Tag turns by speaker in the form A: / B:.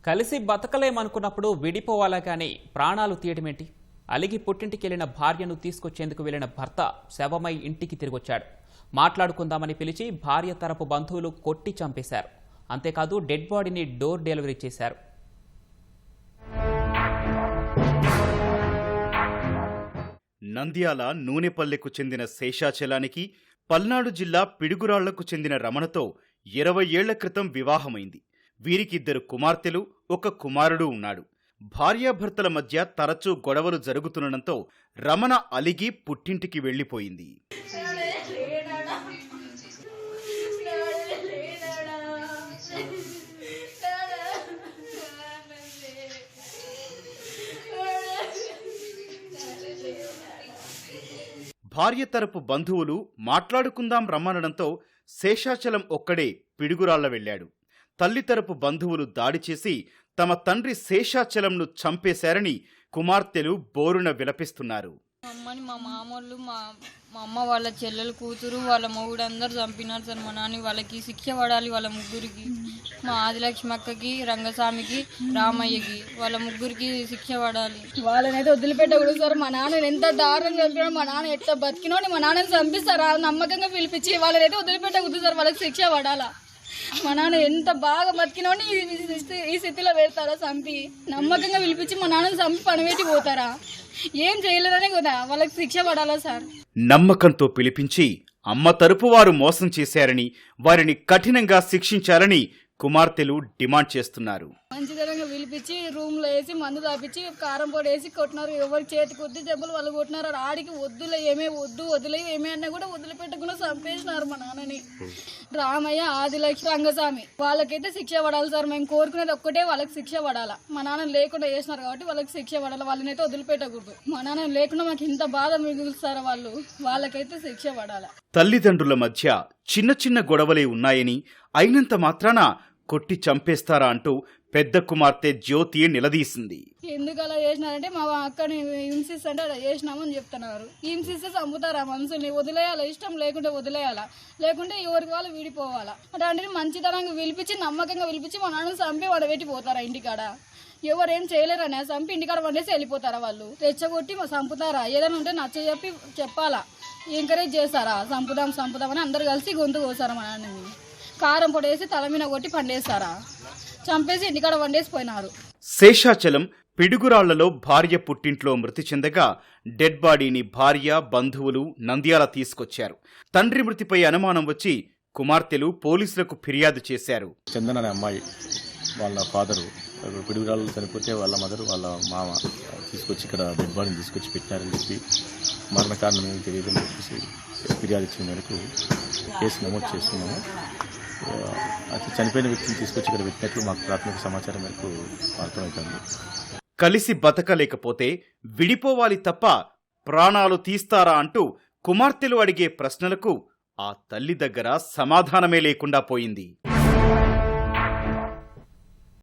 A: కలిసి బతకలేమనుకున్నప్పుడు విడిపోవాలా కానీ ప్రాణాలు తీయడమేంటి? అలిగి పుట్టింటికెళ్లిన భార్యను తీసుకొచ్చేందుకు వెళ్లిన భర్త శవమై ఇంటికి తిరిగొచ్చాడు. మాట్లాడుకుందామని పిలిచి భార్య తరపు బంధువులు కొట్టి చంపేశారు. అంతేకాదు డెడ్ బాడీని డోర్ డెలివరీ చేశారు.
B: నంద్యాల నూనెపల్లెకు చెందిన శేషాచలానికి పల్నాడు జిల్లా పిడుగురాళ్లకు చెందిన రమణతో 20 ఏళ్ల క్రితం వివాహమైంది. వీరికిద్దరు కుమార్తెలు, ఒక కుమారుడు ఉన్నాడు. భార్యాభర్తల మధ్య తరచూ గొడవలు జరుగుతుండటంతో రమణ అలిగి పుట్టింటికి వెళ్లిపోయింది. భార్య తరపు బంధువులు మాట్లాడుకుందాం రమ్మనడంతో శేషాచలం ఒక్కడే పిడుగురాళ్ల వెళ్లాడు. తల్లి తరపు బంధువులు దాడి చేసి తమ తండ్రి శేషాచలంను చంపేశారని కుమార్తెలు బోరున విలపిస్తున్నారు.
C: అమ్మని మా మామూలు మా అమ్మ వాళ్ళ చెల్లెలు కూతురు వాళ్ళ మొగుడు అందరు చంపినారు సార్. మా నాన్న వాళ్ళకి శిక్ష పడాలి. వాళ్ళ ముగ్గురికి, మా ఆదిలక్ష్మి అక్కకి, రంగస్వామికి, రామయ్యకి, వాళ్ళ ముగ్గురికి శిక్ష పడాలి.
D: వాళ్ళనైతే వదిలిపెట్టకూడదు సార్. మా నాన్న ఎంత దారుణంగా చంపినాడు, మా నాన్న ఎట్లా బతికినోని మా నాన్నని చంపిస్తారా నమ్మకంగా పిలిపించి వాళ్ళనైతే వదిలిపెట్టకూడదు సార్. వాళ్ళకి శిక్ష పడాలా. మా నాన్న ఎంత బాగా బతికినోని ఈ స్థితిలో పెడతారా చంపి? నమ్మకంగా పిలిపించి మా నాన్నని చంపి పనిపెట్టి పోతారా? ఏం చేయలేదనే కదా వాళ్ళకి శిక్ష పడాలా సార్.
B: నమ్మకంతో పిలిపించి అమ్మ తరపు వారు మోసం చేశారని, వారిని కఠినంగా శిక్షించాలని కుమార్తెలు డిమాండ్ చేస్తున్నారు.
D: మంచితనంగా పిలిపించి రూమ్ లో వేసి మందు తాపించి కారం పొడి వేసి కొట్టినారు. ఎవరి చేతి కొద్ది దెబ్బలు వాళ్ళు కొట్టినారు. ఆడికి వద్దులే ఏమే వద్దు వదిలే ఏమే అన్నా కూడా వదిలిపెట్టకుండా చంపేసినారు మా నాన్నని. రామయ్య, ఆదిలక్ష్మి, రంగస్వామి వాళ్ళకైతే శిక్ష పడాలి సార్. మేము కోరుకునేది ఒక్కటే, వాళ్ళకి శిక్ష పడాలా. మా నాన్న లేకుండా చేసినారు కాబట్టి వాళ్ళకి శిక్ష పడాలి. వాళ్ళనైతే వదిలిపెట్టకూడదు. మా నాన్న లేకుండా మాకు ఇంత బాధ మిగులుస్తారా వాళ్ళు, వాళ్ళకైతే శిక్ష పడాలా.
B: తల్లిదండ్రుల మధ్య చిన్న చిన్న గొడవలే ఉన్నాయని, అయినంత మాత్రాన కొట్టి చంపేస్తారా అంటూ పెద్ద కుమార్తె జ్యోతి నిలదీసింది.
D: ఎందుకు అలా చేసినారంటే మా అక్కని హింసిస్తుంటే అలా చేసినామని చెప్తున్నారు. హింసిస్తే చంపుతారా మనుషుల్ని? వదిలేయాలా, ఇష్టం లేకుంటే వదిలేయాలా, లేకుంటే ఎవరికి వాళ్ళు విడిపోవాలా. అంటే మంచితనంగా పిలిపించి నమ్మకంగా పిలిపించి మా నాన్న చంపి వాడు పెట్టిపోతారా ఇంటికాడ? ఎవరేం చేయలేరని చంపి ఇంటికాడ వండేసి వెళ్ళిపోతారా? వాళ్ళు తెచ్చగొట్టి చంపుతారా? ఏదైనా ఉంటే నచ్చ చెప్పాలా, ఎంకరేజ్ చేస్తారా? చంపుదామని అందరు కలిసి గొంతు కోసారా మా నాన్నని. కారం పొడేసి తల మీద కొట్టి పండేస్తారా? చంపేసి ఇంటికాడ వండేసిపోయినారు.
B: శేషాచలం పిడుగురాళ్లలో భార్య పుట్టింట్లో మృతి చెందగా డెడ్ బాడీని భార్య, బంధువులు నంద్యాల తీసుకొచ్చారు. తండ్రి మృతిపై అనుమానం వచ్చి కుమార్తెలు పోలీసులకు ఫిర్యాదు చేశారు.
E: చందన్ అనే అమ్మాయి వాళ్ళ ఫాదరు పిడుగురాళ్ళు చనిపోతే వాళ్ళ మదర్ వాళ్ళ మామ తీసుకొచ్చి ఇక్కడ డెడ్ బాడీని తీసుకొచ్చి పెట్టారని చెప్పి మరణ కారణం ఏమి తెలియదని చెప్పేసి ఫిర్యాదు ఇచ్చిన మేరకు కేసు నమోదు చేస్తున్నాము. అది చనిపోయిన వ్యక్తిని తీసుకొచ్చి ఇక్కడ పెట్టినట్లు మాకు ప్రాథమిక సమాచారం మేరకు అర్థమవుతుంది.
B: కలిసి బతకలేకపోతే విడిపోవాలి తప్ప ప్రాణాలు తీస్తారా అంటూ కుమార్తెలు అడిగే ప్రశ్నలకు ఆ తల్లి దగ్గర సమాధానమే లేకుండా పోయింది.